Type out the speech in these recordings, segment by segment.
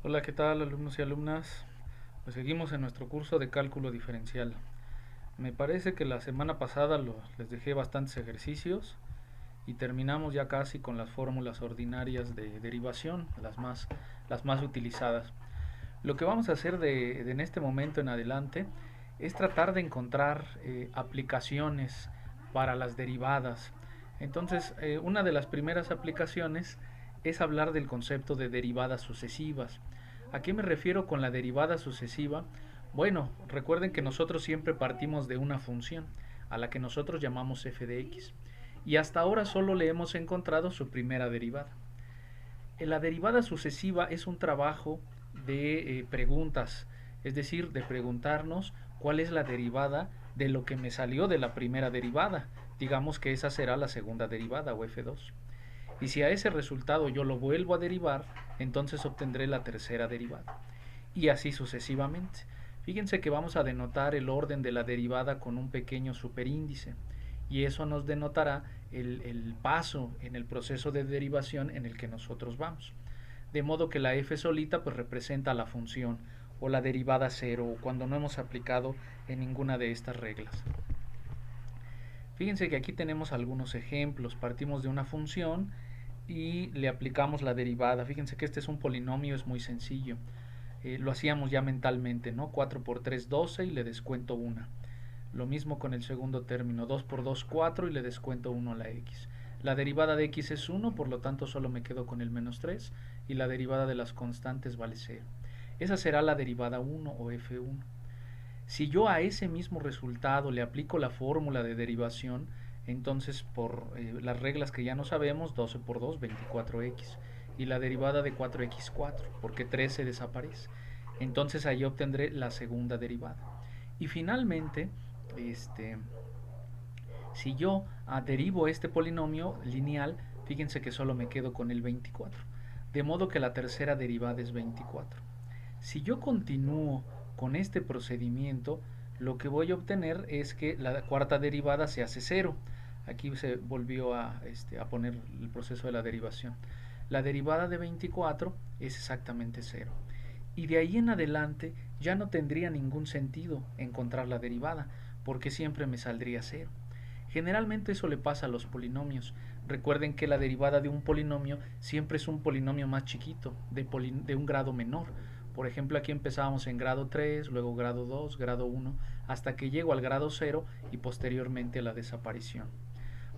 Hola, ¿qué tal, alumnos y alumnas? Pues seguimos en nuestro curso de cálculo diferencial. Me parece que la semana pasada les dejé bastantes ejercicios y terminamos ya casi con las fórmulas ordinarias de derivación, las más utilizadas. Lo que vamos a hacer en este momento en adelante es tratar de encontrar aplicaciones para las derivadas. Entonces, una de las primeras aplicaciones es hablar del concepto de derivadas sucesivas. ¿A qué me refiero con la derivada sucesiva? Bueno, recuerden que nosotros siempre partimos de una función, a la que nosotros llamamos f de x, y hasta ahora solo le hemos encontrado su primera derivada. La derivada sucesiva es un trabajo de preguntas, es decir, de preguntarnos cuál es la derivada de lo que me salió de la primera derivada. Digamos que esa será la segunda derivada o f2. Y si a ese resultado yo lo vuelvo a derivar, entonces obtendré la tercera derivada. Y así sucesivamente. Fíjense que vamos a denotar el orden de la derivada con un pequeño superíndice. Y eso nos denotará el paso en el proceso de derivación en el que nosotros vamos. De modo que la f solita pues representa la función o la derivada cero o cuando no hemos aplicado en ninguna de estas reglas. Fíjense que aquí tenemos algunos ejemplos. Partimos de una función y le aplicamos la derivada. Fíjense que este es un polinomio, es muy sencillo. Lo hacíamos ya mentalmente, ¿no? 4 por 3, 12 y le descuento 1. Lo mismo con el segundo término, 2 por 2, 4 y le descuento 1 a la x. La derivada de x es 1, por lo tanto solo me quedo con el menos 3 y la derivada de las constantes vale 0. Esa será la derivada 1 o f1. Si yo a ese mismo resultado le aplico la fórmula de derivación, entonces por las reglas que ya no sabemos, 12 por 2, 24x. Y la derivada de 4x, 4, porque 3 se desaparece. Entonces ahí obtendré la segunda derivada. Y finalmente, si yo derivo este polinomio lineal, fíjense que solo me quedo con el 24. De modo que la tercera derivada es 24. Si yo continúo con este procedimiento, lo que voy a obtener es que la cuarta derivada se hace cero. Aquí se volvió a poner el proceso de la derivación. La derivada de 24 es exactamente cero. Y de ahí en adelante ya no tendría ningún sentido encontrar la derivada, porque siempre me saldría cero. Generalmente eso le pasa a los polinomios. Recuerden que la derivada de un polinomio siempre es un polinomio más chiquito, de un grado menor. Por ejemplo, aquí empezábamos en grado 3, luego grado 2, grado 1, hasta que llego al grado 0 y posteriormente a la desaparición.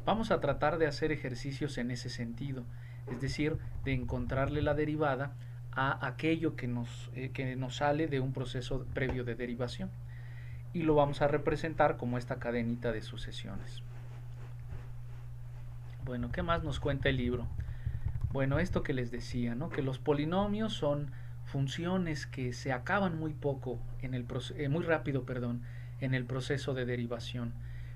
Vamos a tratar de hacer ejercicios en ese sentido, es decir, de encontrarle la derivada a aquello que nos sale de un proceso previo de derivación. Y lo vamos a representar como esta cadenita de sucesiones. Bueno, ¿qué más nos cuenta el libro? Bueno, esto que les decía, ¿no? Que los polinomios son funciones que se acaban muy rápido, perdón, en el proceso de derivación.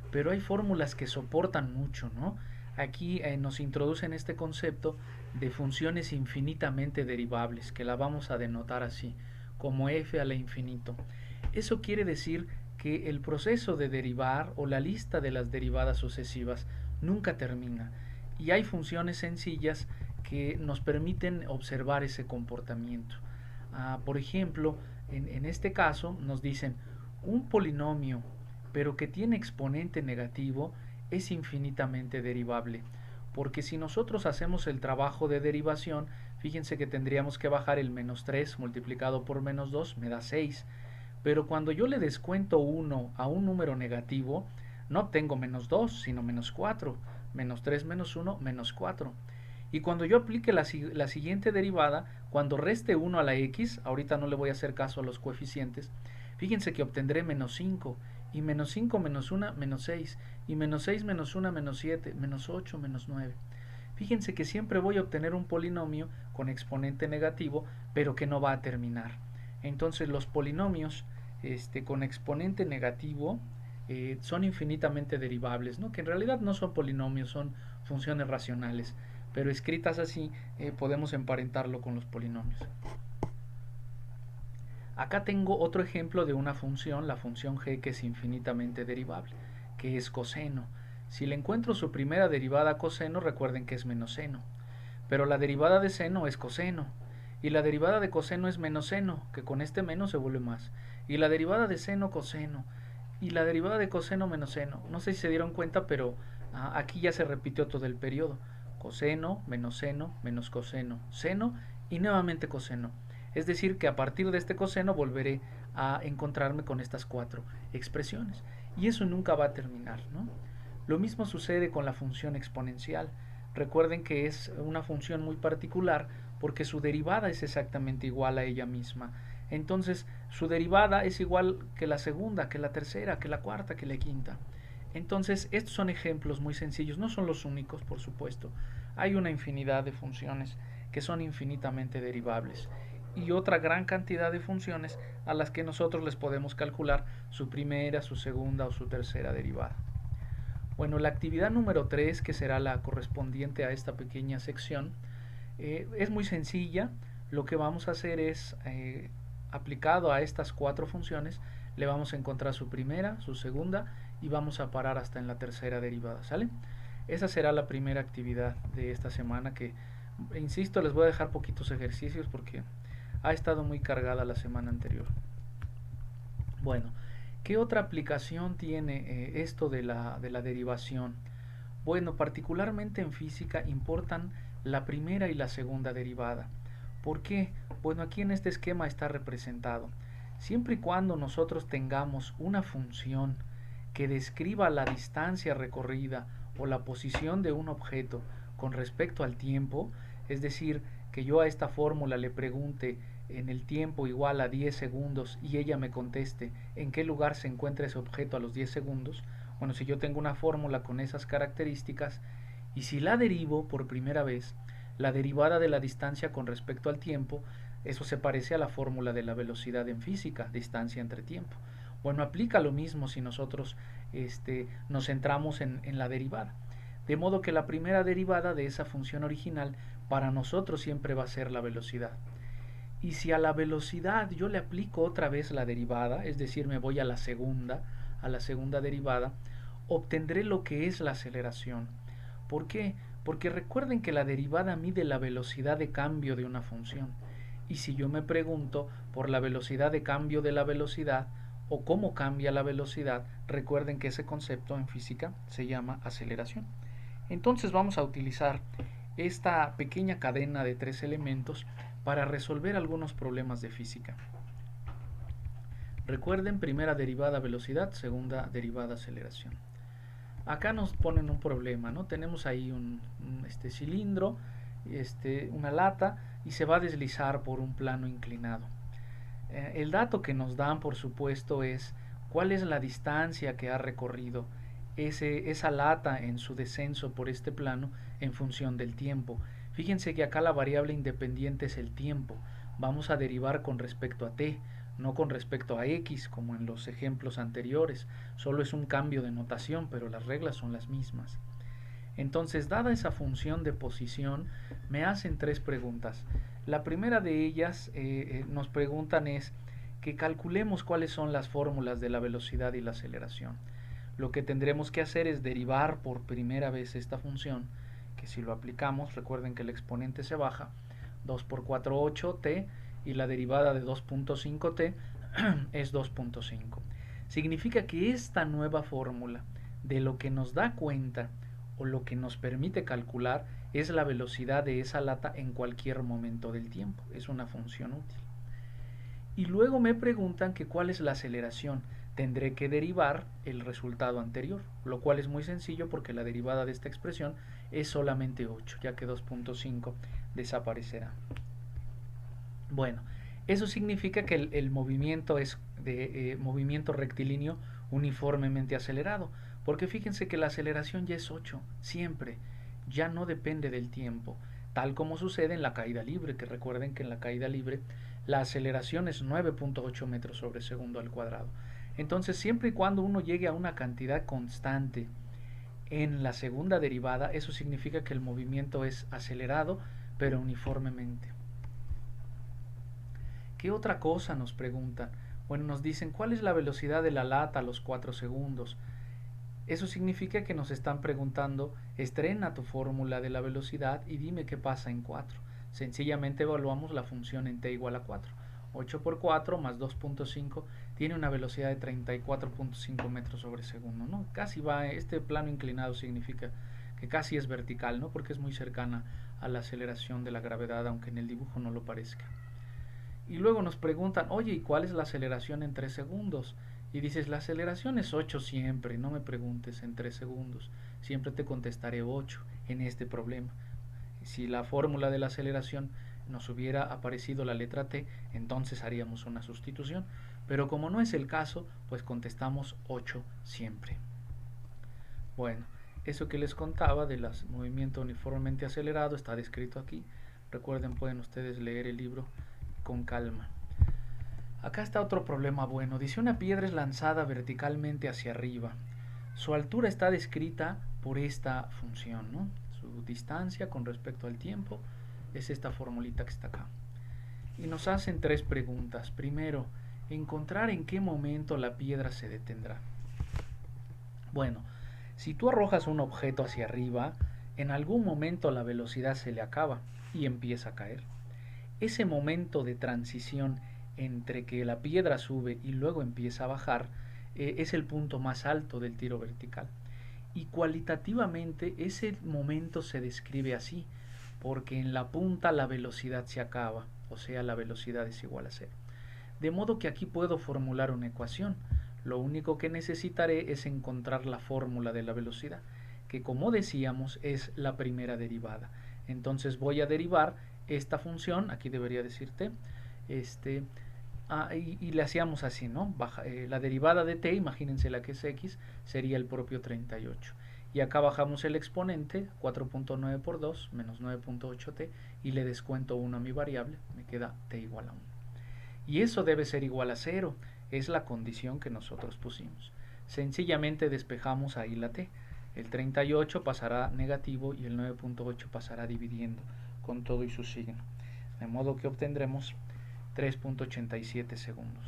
Pero hay fórmulas que soportan mucho, ¿no? Aquí nos introducen este concepto de funciones infinitamente derivables, que la vamos a denotar así, como f a la infinito. Eso quiere decir que el proceso de derivar o la lista de las derivadas sucesivas nunca termina. Y hay funciones sencillas que nos permiten observar ese comportamiento. Por ejemplo, en este caso nos dicen un polinomio pero que tiene exponente negativo es infinitamente derivable. Porque si nosotros hacemos el trabajo de derivación, fíjense que tendríamos que bajar el menos 3 multiplicado por menos 2 me da 6. Pero cuando yo le descuento 1 a un número negativo, no obtengo menos 2, sino menos 4. Menos 3 menos 1, menos 4. Y cuando yo aplique la siguiente derivada, cuando reste 1 a la x, ahorita no le voy a hacer caso a los coeficientes, fíjense que obtendré menos 5. Y menos 5 menos 1, menos 6. Y menos 6 menos 1, menos 7. Menos 8, menos 9. Fíjense que siempre voy a obtener un polinomio con exponente negativo, pero que no va a terminar. Entonces los polinomios con exponente negativo son infinitamente derivables, ¿no? Que en realidad no son polinomios, son funciones racionales, pero escritas así podemos emparentarlo con los polinomios. Acá tengo otro ejemplo de una función, la función g, que es infinitamente derivable, que es coseno. Si le encuentro su primera derivada coseno, recuerden que es menos seno, pero la derivada de seno es coseno. Y la derivada de coseno es menos seno, que con este menos se vuelve más. Y la derivada de seno, coseno. Y la derivada de coseno menos seno. No sé si se dieron cuenta, pero aquí ya se repitió todo el periodo. Coseno, menos coseno, seno y nuevamente coseno. Es decir, que a partir de este coseno volveré a encontrarme con estas cuatro expresiones. Y eso nunca va a terminar, ¿no? Lo mismo sucede con la función exponencial. Recuerden que es una función muy particular porque su derivada es exactamente igual a ella misma. Entonces, su derivada es igual que la segunda, que la tercera, que la cuarta, que la quinta. Entonces, estos son ejemplos muy sencillos, no son los únicos, por supuesto. Hay una infinidad de funciones que son infinitamente derivables y otra gran cantidad de funciones a las que nosotros les podemos calcular su primera, su segunda o su tercera derivada. Bueno, la actividad número 3, que será la correspondiente a esta pequeña sección, es muy sencilla. Lo que vamos a hacer es, aplicado a estas cuatro funciones, le vamos a encontrar su primera, su segunda y vamos a parar hasta en la tercera derivada, ¿sale? Esa será la primera actividad de esta semana que, insisto, les voy a dejar poquitos ejercicios porque ha estado muy cargada la semana anterior. Bueno, ¿qué otra aplicación tiene esto de la derivación? Bueno, particularmente en física importan la primera y la segunda derivada. ¿Por qué? Bueno, aquí en este esquema está representado. Siempre y cuando nosotros tengamos una función que describa la distancia recorrida o la posición de un objeto con respecto al tiempo, es decir, que yo a esta fórmula le pregunte en el tiempo igual a 10 segundos y ella me conteste en qué lugar se encuentra ese objeto a los 10 segundos, bueno, si yo tengo una fórmula con esas características y si la derivo por primera vez, la derivada de la distancia con respecto al tiempo, eso se parece a la fórmula de la velocidad en física, distancia entre tiempo. Bueno, aplica lo mismo si nosotros nos centramos en la derivada. De modo que la primera derivada de esa función original para nosotros siempre va a ser la velocidad. Y si a la velocidad yo le aplico otra vez la derivada, es decir, me voy a la segunda derivada, obtendré lo que es la aceleración. ¿Por qué? Porque recuerden que la derivada mide la velocidad de cambio de una función. Y si yo me pregunto por la velocidad de cambio de la velocidad o cómo cambia la velocidad, recuerden que ese concepto en física se llama aceleración. Entonces vamos a utilizar esta pequeña cadena de tres elementos para resolver algunos problemas de física. Recuerden, primera derivada velocidad, segunda derivada aceleración. Acá nos ponen un problema, ¿no? Tenemos ahí un cilindro, una lata y se va a deslizar por un plano inclinado. El dato que nos dan, por supuesto, es cuál es la distancia que ha recorrido esa lata en su descenso por este plano en función del tiempo. Fíjense que acá la variable independiente es el tiempo. Vamos a derivar con respecto a t, no con respecto a x como en los ejemplos anteriores. Solo es un cambio de notación, pero las reglas son las mismas. Entonces, dada esa función de posición, me hacen tres preguntas. La primera de ellas nos preguntan es que calculemos cuáles son las fórmulas de la velocidad y la aceleración. Lo que tendremos que hacer es derivar por primera vez esta función, que si lo aplicamos, recuerden que el exponente se baja, 2 por 4, 8t, y la derivada de 2.5t es 2.5. Significa que esta nueva fórmula, de lo que nos da cuenta o lo que nos permite calcular, es la velocidad de esa lata en cualquier momento del tiempo. Es una función útil. Y luego me preguntan que cuál es la aceleración. Tendré que derivar el resultado anterior, lo cual es muy sencillo porque la derivada de esta expresión es solamente 8, ya que 2.5 desaparecerá. Bueno, eso significa que el movimiento es de movimiento rectilíneo uniformemente acelerado, porque fíjense que la aceleración ya es 8, siempre, ya no depende del tiempo, tal como sucede en la caída libre, que recuerden que en la caída libre la aceleración es 9.8 metros sobre segundo al cuadrado. Entonces, siempre y cuando uno llegue a una cantidad constante en la segunda derivada, eso significa que el movimiento es acelerado, pero uniformemente. ¿Qué otra cosa nos preguntan? Bueno, nos dicen cuál es la velocidad de la lata a los 4 segundos. Eso significa que nos están preguntando, estrena tu fórmula de la velocidad y dime qué pasa en 4. Sencillamente evaluamos la función en t igual a 4. 8 por 4 más 2.5 tiene una velocidad de 34.5 metros sobre segundo, ¿no? Casi va, este plano inclinado significa que casi es vertical, ¿no? Porque es muy cercana a la aceleración de la gravedad, aunque en el dibujo no lo parezca. Y luego nos preguntan, oye, ¿y cuál es la aceleración en 3 segundos? Y dices, la aceleración es 8 siempre, no me preguntes en 3 segundos, siempre te contestaré 8 en este problema. Si la fórmula de la aceleración nos hubiera aparecido la letra t, entonces haríamos una sustitución, pero como no es el caso, pues contestamos 8 siempre. Bueno, eso que les contaba del movimiento uniformemente acelerado está descrito aquí. Recuerden, pueden ustedes leer el libro con calma. Acá está otro problema bueno. Dice, una piedra es lanzada verticalmente hacia arriba. Su altura está descrita por esta función, ¿no? Su distancia con respecto al tiempo es esta formulita que está acá. Y nos hacen tres preguntas. Primero, encontrar en qué momento la piedra se detendrá. Bueno, si tú arrojas un objeto hacia arriba, en algún momento la velocidad se le acaba y empieza a caer. Ese momento de transición entre que la piedra sube y luego empieza a bajar es el punto más alto del tiro vertical. Y cualitativamente ese momento se describe así, porque en la punta la velocidad se acaba, o sea, la velocidad es igual a cero. De modo que aquí puedo formular una ecuación. Lo único que necesitaré es encontrar la fórmula de la velocidad, que como decíamos es la primera derivada. Entonces voy a derivar esta función, aquí debería decirte, y le hacíamos así, ¿no? La derivada de t, imagínense la que es x, sería el propio 38. Y acá bajamos el exponente, 4.9 por 2, menos 9.8t, y le descuento 1 a mi variable, me queda t igual a 1. Y eso debe ser igual a 0, es la condición que nosotros pusimos. Sencillamente despejamos ahí la t. El 38 pasará negativo y el 9.8 pasará dividiendo con todo y su signo. De modo que obtendremos 3.87 segundos.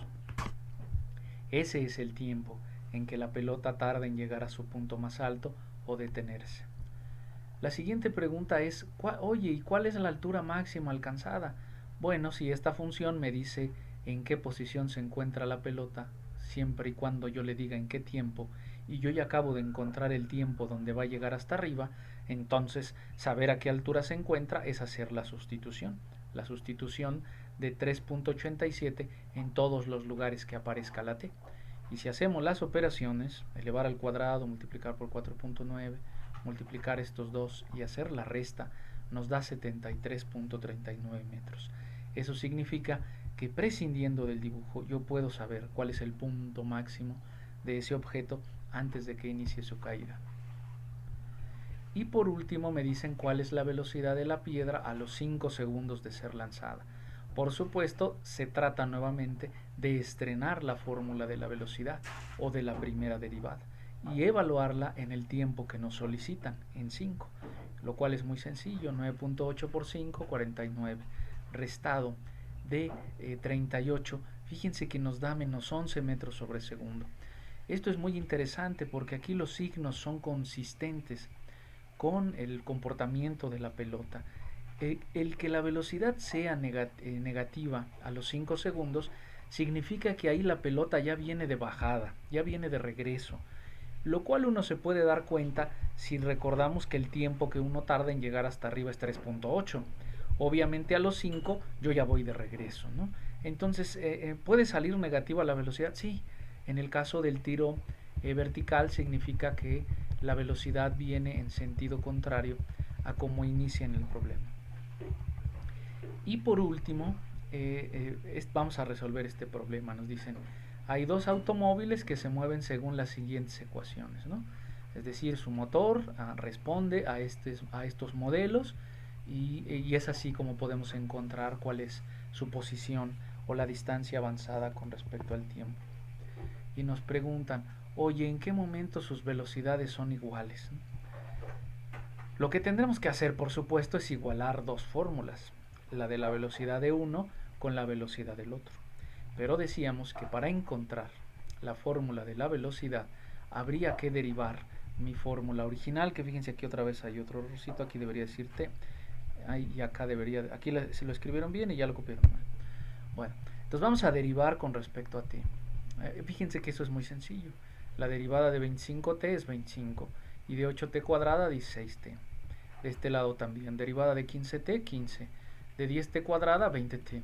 Ese es el tiempo en que la pelota tarda en llegar a su punto más alto o detenerse. La siguiente pregunta es, oye, ¿y cuál es la altura máxima alcanzada? Bueno, si esta función me dice en qué posición se encuentra la pelota, siempre y cuando yo le diga en qué tiempo, y yo ya acabo de encontrar el tiempo donde va a llegar hasta arriba, entonces saber a qué altura se encuentra es hacer la sustitución. La sustitución de 3.87 en todos los lugares que aparezca la t. Y si hacemos las operaciones, elevar al cuadrado, multiplicar por 4.9, multiplicar estos dos y hacer la resta, nos da 73.39 metros. Eso significa que prescindiendo del dibujo yo puedo saber cuál es el punto máximo de ese objeto antes de que inicie su caída. Y por último me dicen cuál es la velocidad de la piedra a los 5 segundos de ser lanzada. Por supuesto, se trata nuevamente de estrenar la fórmula de la velocidad o de la primera derivada y evaluarla en el tiempo que nos solicitan, en 5, lo cual es muy sencillo. 9.8 por 5, 49, restado de 38, fíjense que nos da menos 11 metros sobre segundo. Esto es muy interesante porque aquí los signos son consistentes con el comportamiento de la pelota. El que la velocidad sea negativa a los 5 segundos significa que ahí la pelota ya viene de bajada, ya viene de regreso, lo cual uno se puede dar cuenta si recordamos que el tiempo que uno tarda en llegar hasta arriba es 3.8. Obviamente a los 5 yo ya voy de regreso, ¿no? Entonces, ¿puede salir negativa la velocidad? Sí. En el caso del tiro vertical significa que la velocidad viene en sentido contrario a como inicia en el problema. Y por último, vamos a resolver este problema. Nos dicen, hay dos automóviles que se mueven según las siguientes ecuaciones, ¿no? Es decir, su motor responde a estos modelos y es así como podemos encontrar cuál es su posición o la distancia avanzada con respecto al tiempo. Y nos preguntan, oye, ¿en qué momento sus velocidades son iguales? Lo que tendremos que hacer, por supuesto, es igualar dos fórmulas, la de la velocidad de uno con la velocidad del otro. Pero decíamos que para encontrar la fórmula de la velocidad habría que derivar mi fórmula original, que fíjense aquí otra vez hay otro errorcito, aquí debería decir t, ahí y acá debería, aquí se lo escribieron bien y ya lo copiaron mal. Bueno, entonces vamos a derivar con respecto a t. Fíjense que eso es muy sencillo. La derivada de 25t es 25 y de 8t cuadrada 16t. De este lado también, derivada de 15t, 15. De 10t cuadrada, 20t.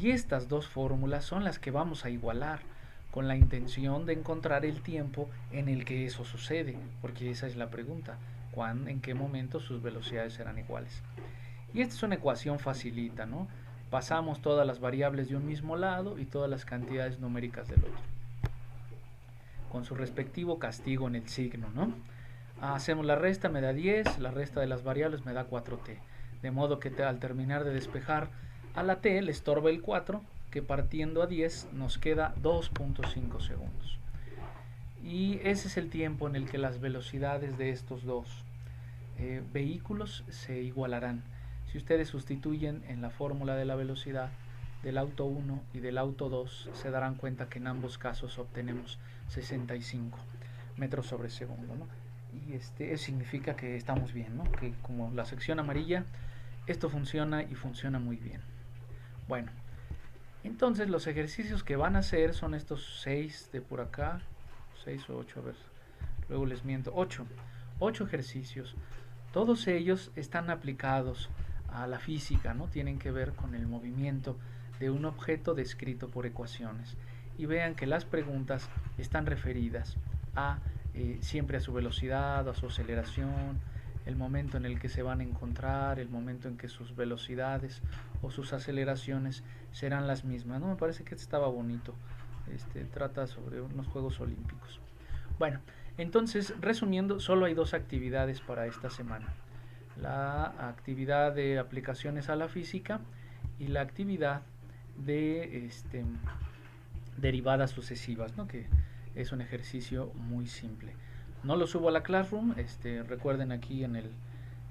Y estas dos fórmulas son las que vamos a igualar con la intención de encontrar el tiempo en el que eso sucede, porque esa es la pregunta, en qué momento sus velocidades serán iguales. Y esta es una ecuación facilita, ¿no? Pasamos todas las variables de un mismo lado y todas las cantidades numéricas del otro, con su respectivo castigo en el signo, ¿no? Hacemos la resta, me da 10, la resta de las variables me da 4t. De modo que al terminar de despejar a la t le estorba el 4, que partiendo a 10 nos queda 2.5 segundos. Y ese es el tiempo en el que las velocidades de estos dos vehículos se igualarán. Si ustedes sustituyen en la fórmula de la velocidad del auto 1 y del auto 2, se darán cuenta que en ambos casos obtenemos 65 metros sobre segundo, ¿no? Y eso significa que estamos bien, ¿no? Que como la sección amarilla, esto funciona y funciona muy bien. Bueno, entonces los ejercicios que van a hacer son estos 6 de por acá, 6 o 8, a ver, luego les miento, 8 ejercicios. Todos ellos están aplicados a la física, ¿no? Tienen que ver con el movimiento de un objeto descrito por ecuaciones. Y vean que las preguntas están referidas a siempre a su velocidad, a su aceleración, el momento en el que se van a encontrar, el momento en que sus velocidades o sus aceleraciones serán las mismas, ¿no? Me parece que estaba bonito. Trata sobre unos Juegos Olímpicos. Bueno, entonces, resumiendo, solo hay dos actividades para esta semana. La actividad de aplicaciones a la física y la actividad de derivadas sucesivas, ¿no? Que es un ejercicio muy simple. No lo subo a la Classroom, recuerden aquí en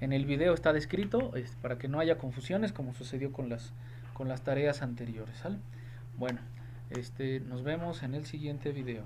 el video está descrito, para que no haya confusiones como sucedió con las tareas anteriores, ¿sale? Bueno, nos vemos en el siguiente video.